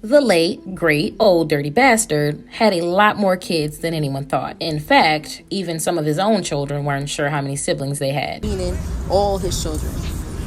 The late, great, old dirty bastard had a lot more kids than anyone thought. In fact, even some of his own children weren't sure how many siblings they had. Meaning all his children.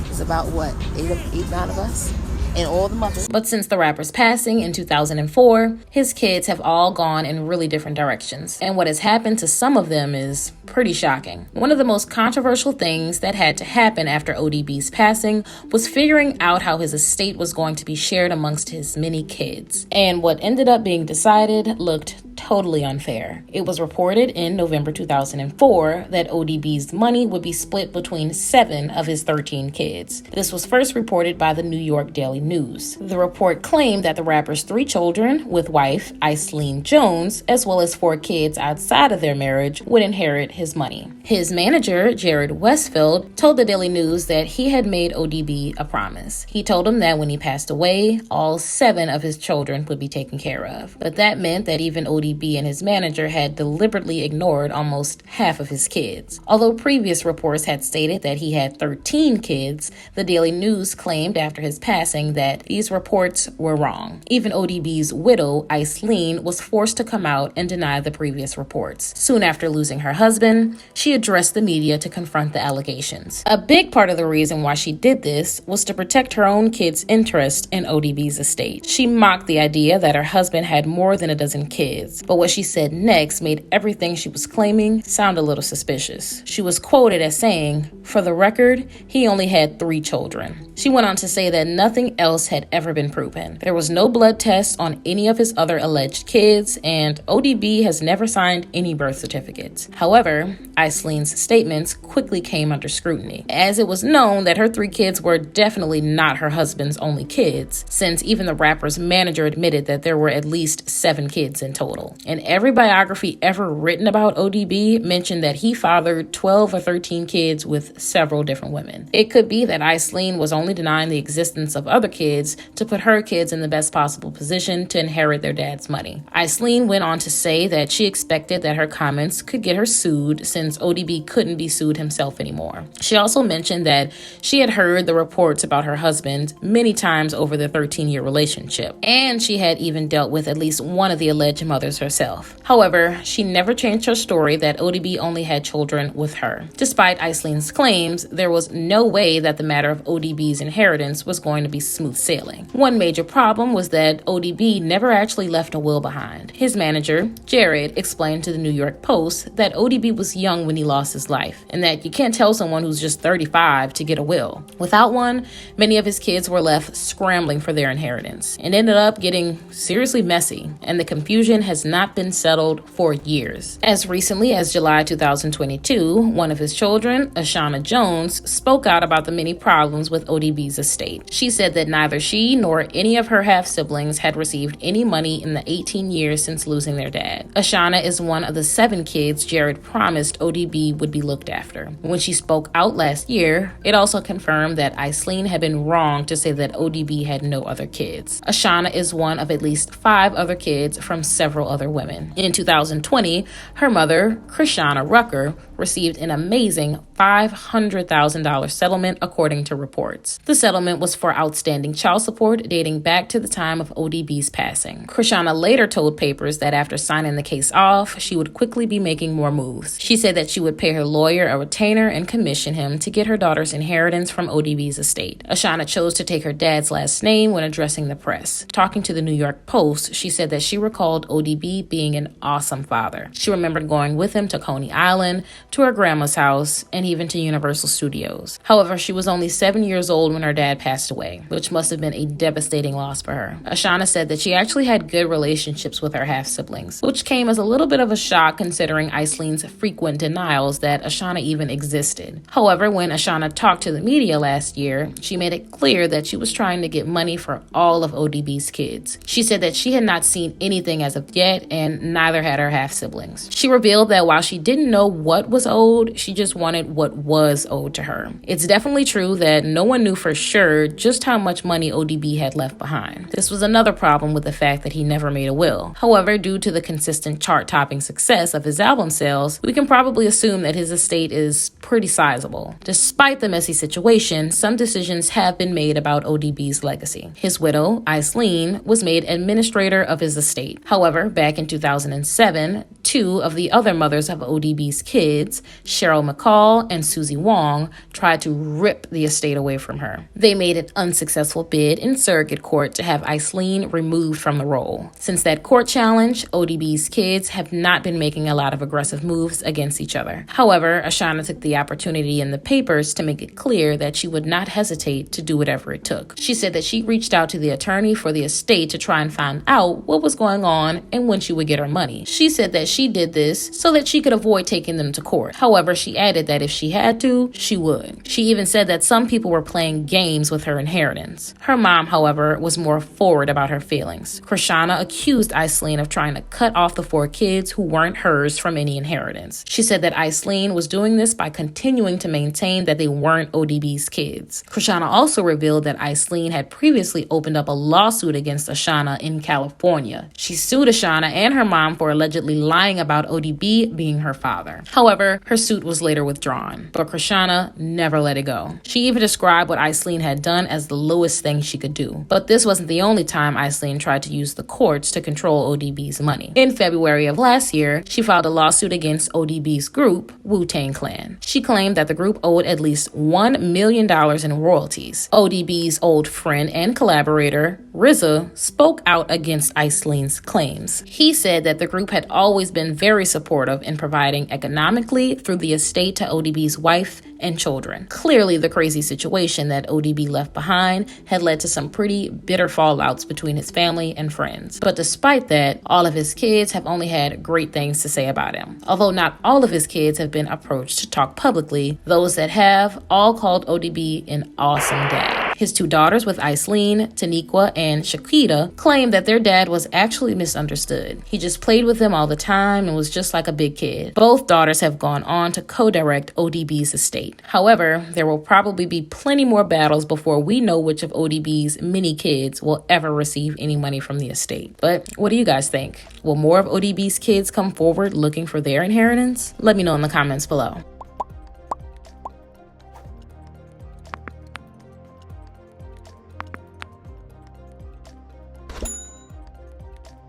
It's about what, nine of us? And all the mothers. But since the rapper's passing in 2004, his kids have all gone in really different directions. And what has happened to some of them is pretty shocking. One of the most controversial things that had to happen after ODB's passing was figuring out how his estate was going to be shared amongst his many kids. And what ended up being decided looked totally unfair. It was reported in November 2004 that ODB's money would be split between 7 of his 13 kids. This was first reported by the New York Daily News. The report claimed that the rapper's 3 children with wife Iceline Jones, as well as 4 kids outside of their marriage, would inherit his money. His manager, Jared Westfield, told the Daily News that he had made ODB a promise. He told him that when he passed away, all 7 of his children would be taken care of. But that meant that even ODB and his manager had deliberately ignored almost half of his kids. Although previous reports had stated that he had 13 kids, the Daily News claimed after his passing that these reports were wrong. Even ODB's widow, Iceline, was forced to come out and deny the previous reports. Soon after losing her husband, she addressed the media to confront the allegations. A big part of the reason why she did this was to protect her own kids' interest in ODB's estate. She mocked the idea that her husband had more than a dozen kids, but what she said next made everything she was claiming sound a little suspicious. She was quoted as saying, "For the record, he only had 3 children." She went on to say that nothing else had ever been proven. There was no blood test on any of his other alleged kids, and ODB has never signed any birth certificates. However, Iceline's statements quickly came under scrutiny, as it was known that her 3 kids were definitely not her husband's only kids, since even the rapper's manager admitted that there were at least 7 kids in total. And every biography ever written about ODB mentioned that he fathered 12 or 13 kids with several different women. It could be that Iceline was only denying the existence of other kids to put her kids in the best possible position to inherit their dad's money. Iceline went on to say that she expected that her comments could get her sued since ODB couldn't be sued himself anymore. She also mentioned that she had heard the reports about her husband many times over their 13-year relationship, and she had even dealt with at least one of the alleged mothers herself. However, she never changed her story that ODB only had children with her. Despite Iceline's claims, there was no way that the matter of ODB's inheritance was going to be smooth sailing. One major problem was that ODB never actually left a will behind. His manager, Jared, explained to the New York Post that ODB was young when he lost his life, and that you can't tell someone who's just 35 to get a will. Without one, many of his kids were left scrambling for their inheritance, and ended up getting seriously messy, and the confusion has not been settled for years. As recently as July 2022, one of his children, Ashana Jones, spoke out about the many problems with ODB's estate. She said that neither she nor any of her half-siblings had received any money in the 18 years since losing their dad. Ashana is one of the 7 kids Jared promised ODB would be looked after. When she spoke out last year, it also confirmed that Iceline had been wrong to say that ODB had no other kids. Ashana is one of at least 5 other kids from several other women. In 2020, her mother, Krishana Rucker, received an amazing $500,000 settlement according to reports. The settlement was for outstanding child support dating back to the time of ODB's passing. Krishana later told Papers that after signing the case off, she would quickly be making more moves. She said that she would pay her lawyer a retainer and commission him to get her daughter's inheritance from ODB's estate. Ashana chose to take her dad's last name when addressing the press. Talking to the New York Post, she said that she recalled ODB being an awesome father. She remembered going with him to Coney Island, to her grandma's house, and even to Universal Studios. However, she was only 7 years old when her dad passed away, which must have been a devastating loss for her. Ashana said that she actually had good relationships with her half-siblings, which came as a little bit of a shock considering Iceline's frequent denials that Ashana even existed. However, when Ashana talked to the media last year, she made it clear that she was trying to get money for all of ODB's kids. She said that she had not seen anything as of yet, and neither had her half-siblings. She revealed that while she didn't know what was owed, she just wanted what was owed to her. It's definitely true that no one knew for sure just how much money ODB had left behind. This was another problem with the fact that he never made a will. However, due to the consistent chart-topping success of his album sales, we can probably assume that his estate is pretty sizable. Despite the messy situation, some decisions have been made about ODB's legacy. His widow, Aislinn, was made administrator of his estate. However, back in 2007, two of the other mothers of ODB's kids, Cheryl McCall and Susie Wong, tried to rip the estate away from her. They made an unsuccessful bid in surrogate court to have Aislinn removed from the role. Since that court challenge, ODB's kids have not been making a lot of aggressive moves against each other. However, Ashana took the opportunity in the papers to make it clear that she would not hesitate to do whatever it took. She said that she reached out to the attorney for the estate to try and find out what was going on and when she would get her money. She said that she did this so that she could avoid taking them to court. However, she added that if she had to, she would. She even said that some people were playing games with her inheritance. Her mom, however, was more forward about her feelings. Chrishana accused Aislinn of trying to cut off the 4 kids who weren't hers from any inheritance. She said that Aislinn was doing this by continuing to maintain that they weren't ODB's kids. Chrishana also revealed that Aislinn had previously opened up a lawsuit against Ashana in California. She sued Ashana and her mom for allegedly lying about ODB being her father. However, her suit was later withdrawn, but Chrishana never let it go. She even described what Aislinn had done as the lowest thing she could do. But this wasn't the only time Aislinn tried to use the courts to control ODB's money. In February of last year, she filed a lawsuit against ODB's group, Wu-Tang Clan. She claimed that the group owed at least $1 million in royalties. ODB's old friend and collaborator, RZA, spoke out against Aislinn's claims. He said that the group had always been very supportive in providing economically through the estate to ODB's wife and children. Clearly, the crazy situation that ODB left behind had led to some pretty bitter fallouts between his family and friends. But despite that, all of his kids have only had great things to say about him. Although not all of his kids have been approached to talk publicly, those that have all called ODB an awesome dad. His 2 daughters with Aislinn, Taniqua, and Shakita claim that their dad was actually misunderstood. He just played with them all the time and was just like a big kid. Both daughters have gone on to co-direct ODB's estate. However, there will probably be plenty more battles before we know which of ODB's many kids will ever receive any money from the estate. But what do you guys think? Will more of ODB's kids come forward looking for their inheritance? Let me know in the comments below.